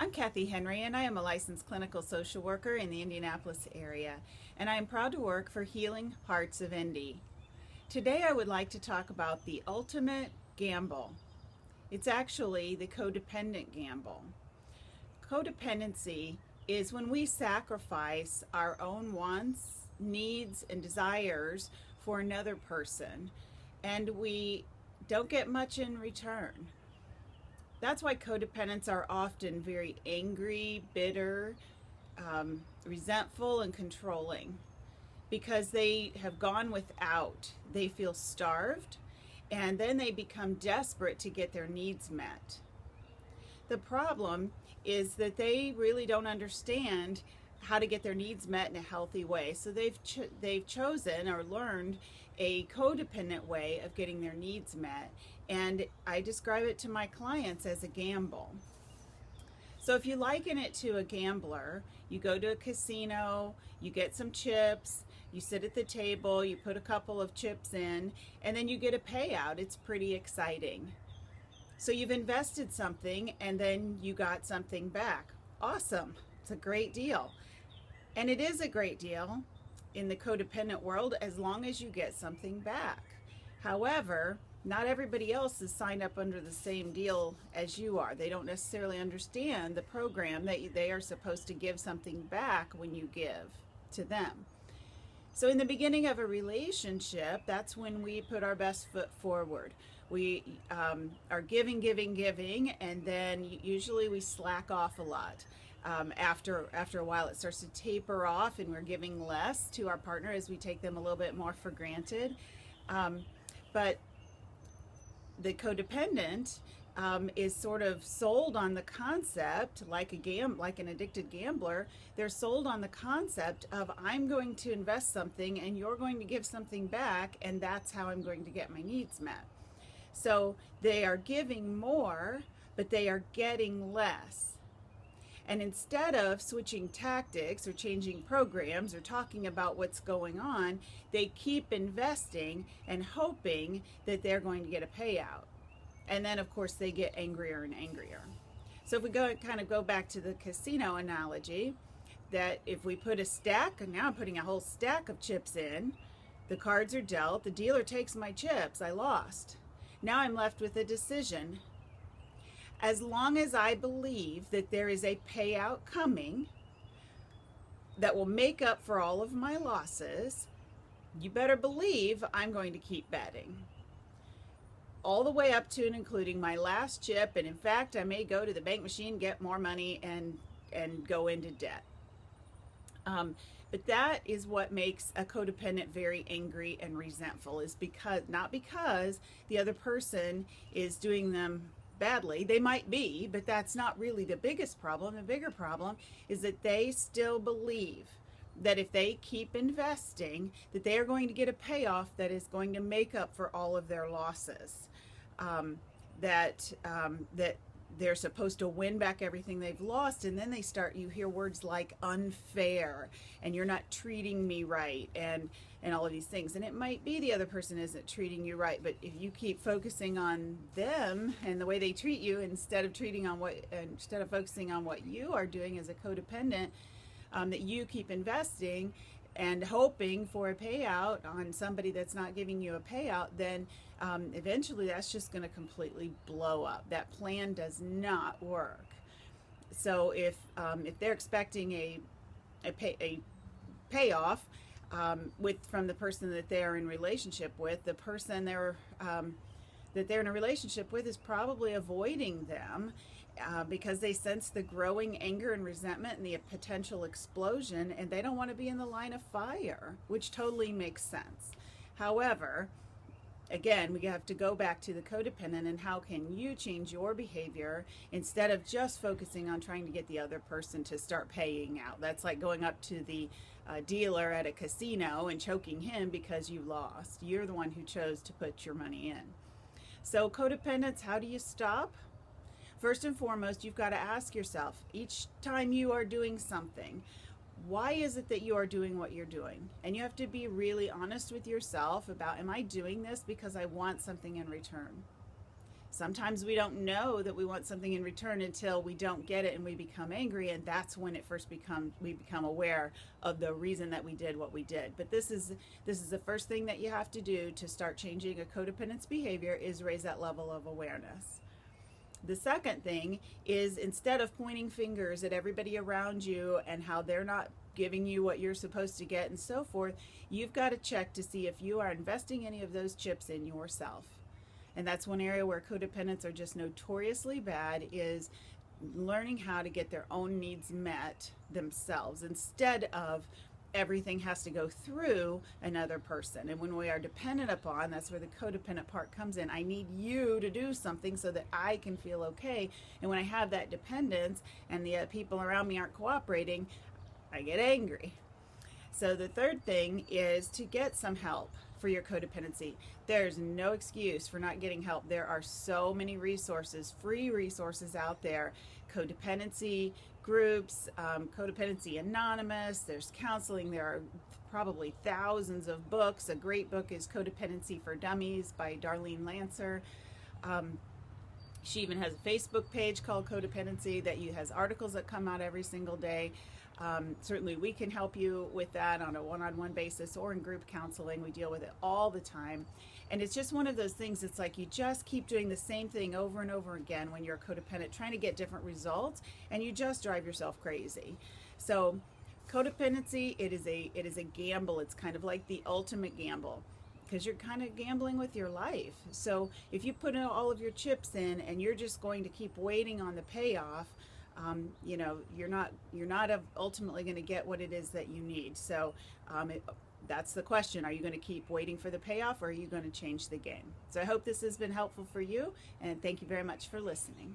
I'm Kathy Henry, and I am a licensed clinical social worker in the Indianapolis area, and I am proud to work for Healing Hearts of Indy. Today I would like to talk about the ultimate gamble. It's actually the codependent gamble. Codependency is when we sacrifice our own wants, needs, and desires for another person, and we don't get much in return. That's why codependents are often very angry, bitter, resentful, and controlling, because they have gone without. They feel starved, and then they become desperate to get their needs met. The problem is that they really don't understand how to get their needs met in a healthy way. So they've chosen or learned a codependent way of getting their needs met, and I describe it to my clients as a gamble. So if you liken it to a gambler, you go to a casino, you get some chips, you sit at the table, you put a couple of chips in, and then you get a payout. It's pretty exciting. So you've invested something and then you got something back. Awesome. It's a great deal. And it is a great deal in the codependent world as long as you get something back. However, not everybody else is signed up under the same deal as you are. They don't necessarily understand the program that they are supposed to give something back when you give to them. So in the beginning of a relationship, that's when we put our best foot forward. We are giving, and then usually we slack off a lot. After a while, it starts to taper off, and we're giving less to our partner as we take them a little bit more for granted. But the codependent is sort of sold on the concept, like an addicted gambler. They're sold on the concept of, I'm going to invest something and you're going to give something back, and that's how I'm going to get my needs met. So they are giving more, but they are getting less. And instead of switching tactics or changing programs or talking about what's going on, they keep investing and hoping that they're going to get a payout. And then, of course, they get angrier and angrier. So if we go back to the casino analogy, that if we put a stack, and now I'm putting a whole stack of chips in, the cards are dealt, the dealer takes my chips, I lost. Now I'm left with a decision. As long as I believe that there is a payout coming that will make up for all of my losses, you better believe I'm going to keep betting. All the way up to and including my last chip, and in fact, I may go to the bank machine, get more money, and go into debt. But that is what makes a codependent very angry and resentful, is not because the other person is doing them badly. They might be, but that's not really the biggest problem. The bigger problem is that they still believe that if they keep investing, that they are going to get a payoff that is going to make up for all of their losses. That they're supposed to win back everything they've lost, and then you hear words like unfair, and you're not treating me right, and all of these things. And it might be the other person isn't treating you right, but if you keep focusing on them and the way they treat you instead of focusing on what you are doing as a codependent, that you keep investing and hoping for a payout on somebody that's not giving you a payout, then eventually that's just going to completely blow up. That plan does not work. So if they're expecting a payoff from the person that they're in relationship with, the person that they're in a relationship with is probably avoiding them because they sense the growing anger and resentment and the potential explosion, and they don't want to be in the line of fire, which totally makes sense. However, again, we have to go back to the codependent and how can you change your behavior instead of just focusing on trying to get the other person to start paying out. That's like going up to the dealer at a casino and choking him because you lost. You're the one who chose to put your money in. So codependence, how do you stop? First and foremost, you've got to ask yourself, each time you are doing something, why is it that you are doing what you're doing? And you have to be really honest with yourself about, am I doing this because I want something in return? Sometimes we don't know that we want something in return until we don't get it and we become angry, and that's when we become aware of the reason that we did what we did. But this is the first thing that you have to do to start changing a codependence behavior, is raise that level of awareness. The second thing is, instead of pointing fingers at everybody around you and how they're not giving you what you're supposed to get and so forth, you've got to check to see if you are investing any of those chips in yourself. And that's one area where codependents are just notoriously bad, is learning how to get their own needs met themselves, instead of everything has to go through another person. And when we are dependent upon, that's where the codependent part comes in. I need you to do something so that I can feel okay. And when I have that dependence and the people around me aren't cooperating, I get angry. So the third thing is to get some help for your codependency. There's no excuse for not getting help. There are so many resources, free resources out there. Codependency groups, Codependency Anonymous, there's counseling, there are probably thousands of books. A great book is Codependency for Dummies by Darlene Lancer. She even has a Facebook page called Codependency that has articles that come out every single day. Certainly we can help you with that on a one-on-one basis or in group counseling. We deal with it all the time. And it's just one of those things, it's like you just keep doing the same thing over and over again when you're codependent, trying to get different results, and you just drive yourself crazy. So codependency, it is a gamble. It's kind of like the ultimate gamble, because you're kind of gambling with your life. So if you put all of your chips in and you're just going to keep waiting on the payoff, you're not ultimately going to get what it is that you need. So that's the question. Are you going to keep waiting for the payoff, or are you going to change the game? So I hope this has been helpful for you, and thank you very much for listening.